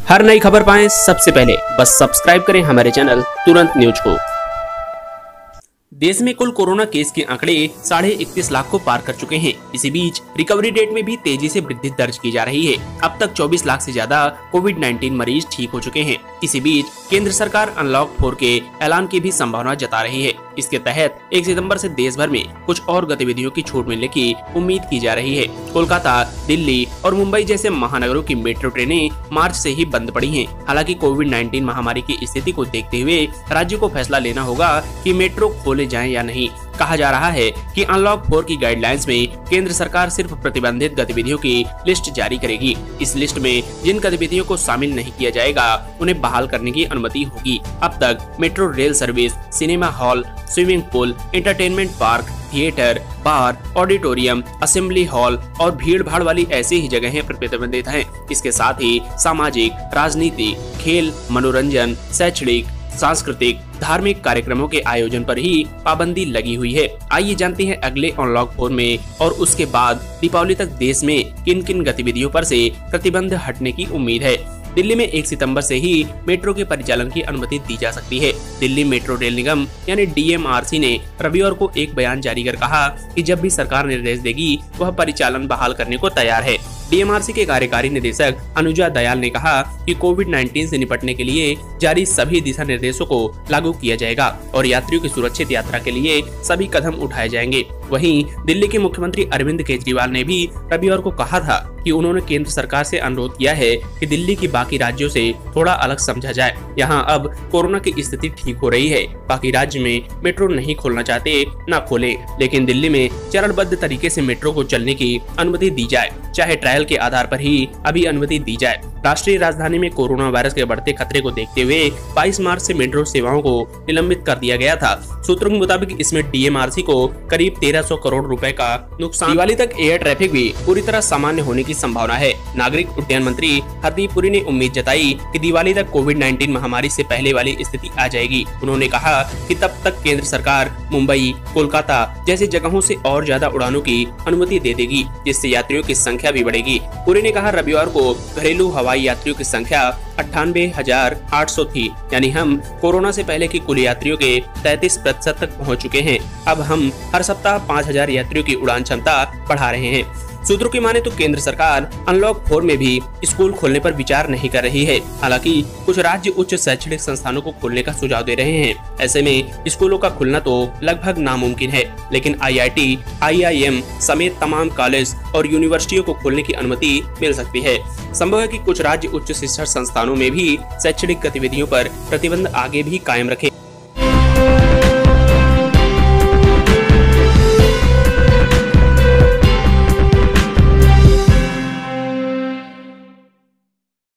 हर नई खबर पाएं सबसे पहले बस सब्सक्राइब करें हमारे चैनल तुरंत न्यूज को। देश में कुल कोरोना केस के आंकड़े 31.5 लाख को पार कर चुके हैं। इसी बीच रिकवरी रेट में भी तेजी से वृद्धि दर्ज की जा रही है। अब तक 24 लाख से ज्यादा कोविड-19 मरीज ठीक हो चुके हैं। इसी बीच केंद्र सरकार अनलॉक 4 के ऐलान की भी संभावना जता रही है। इसके तहत 1 सितंबर से देश भर में कुछ और गतिविधियों की छूट मिलने की उम्मीद की जा रही है। कोलकाता, दिल्ली और मुंबई जैसे महानगरों की मेट्रो ट्रेनें मार्च से ही बंद पड़ी हैं। हालांकि कोविड-19 महामारी की स्थिति को देखते हुए राज्य को फैसला लेना होगा कि मेट्रो खोले जाएं या नहीं। कहा जा रहा है कि अनलॉक 4 की गाइडलाइंस में केंद्र सरकार सिर्फ प्रतिबंधित गतिविधियों की लिस्ट जारी करेगी। इस लिस्ट में जिन गतिविधियों को शामिल नहीं किया जाएगा उन्हें बहाल करने की अनुमति होगी। अब तक metro rail service, cinema hall, swimming pool, entertainment park, theatre, bar, auditorium, assembly hall और भीड़ भाड़ वाली ऐसी ही जगहें प्रतिबंधित हैं। इसके साथ ही सामाजिक, राजनीतिक, खेल, मनोरंजन, शैक्षणिक, सांस्कृतिक, धार्मिक कार्यक्रमों के आयोजन पर ही पाबंदी लगी हुई है। आइए जानते हैं अगले अनलॉक 4 में और उसके बाद दीपावली तक देश में किन किन गतिविधियों पर से प्रतिबंध हटने की उम्मीद है। दिल्ली में 1 सितंबर से ही मेट्रो के परिचालन की अनुमति दी जा सकती है। दिल्ली मेट्रो रेल निगम यानी DMRC ने रविवार को एक बयान जारी कर कहा कि जब भी सरकार निर्देश देगी वह परिचालन बहाल करने को तैयार है। DMRC के कार्यकारी निदेशक अनुजा दयाल ने कहा कि कोविड-19 से निपटने के लिए जारी सभी दिशा निर्देशों को लागू किया जाएगा और यात्रियों की सुरक्षित यात्रा के लिए सभी कदम उठाए जाएंगे। वहीं दिल्ली के मुख्यमंत्री अरविंद केजरीवाल ने भी रविवार को कहा था कि उन्होंने केंद्र सरकार से अनुरोध किया है कि दिल्ली की बाकी राज्यों से थोड़ा अलग समझा जाए। यहाँ अब कोरोना की स्थिति ठीक हो रही है। बाकी राज्य में मेट्रो नहीं खोलना चाहते न खोले, लेकिन दिल्ली में चरणबद्ध तरीके से मेट्रो को चलने की अनुमति दी जाए, चाहे ट्रायल के आधार पर ही अभी अनुमति दी जाए। राष्ट्रीय राजधानी में कोरोना वायरस के बढ़ते खतरे को देखते हुए 22 मार्च से मेट्रो सेवाओं को निलंबित कर दिया गया था। सूत्रों के मुताबिक इसमें DMRC को करीब 1300 करोड़ रुपए का नुकसान। दिवाली तक एयर ट्रैफिक भी पूरी तरह सामान्य होने की संभावना है। नागरिक उड्डयन मंत्री हरदीप पुरी ने उम्मीद जताई कि दिवाली तक कोविड-19 महामारी से पहले वाली स्थिति आ जाएगी। उन्होंने कहा कि तब तक केंद्र सरकार मुंबई, कोलकाता जैसी जगहों से और ज्यादा उड़ानों की अनुमति दे देगी, जिससे यात्रियों की संख्या भी बढ़ेगी। पुरी ने कहा, रविवार को घरेलू हवाई यात्रियों की संख्या 98,800 थी, यानी हम कोरोना से पहले की कुल यात्रियों के 33% तक पहुंच चुके हैं। अब हम हर सप्ताह 5,000 यात्रियों की उड़ान क्षमता बढ़ा रहे हैं। सूत्रों की माने तो केंद्र सरकार अनलॉक 4 में भी स्कूल खोलने पर विचार नहीं कर रही है। हालांकि कुछ राज्य उच्च शैक्षणिक संस्थानों को खोलने का सुझाव दे रहे हैं। ऐसे में स्कूलों का खुलना तो लगभग नामुमकिन है, लेकिन IIT, IIM समेत तमाम कॉलेज और यूनिवर्सिटियों को खोलने की अनुमति मिल सकती है। संभव है कि कुछ राज्य उच्च शिक्षा संस्थानों में भी शैक्षणिक गतिविधियों पर प्रतिबंध आगे भी कायम रखें।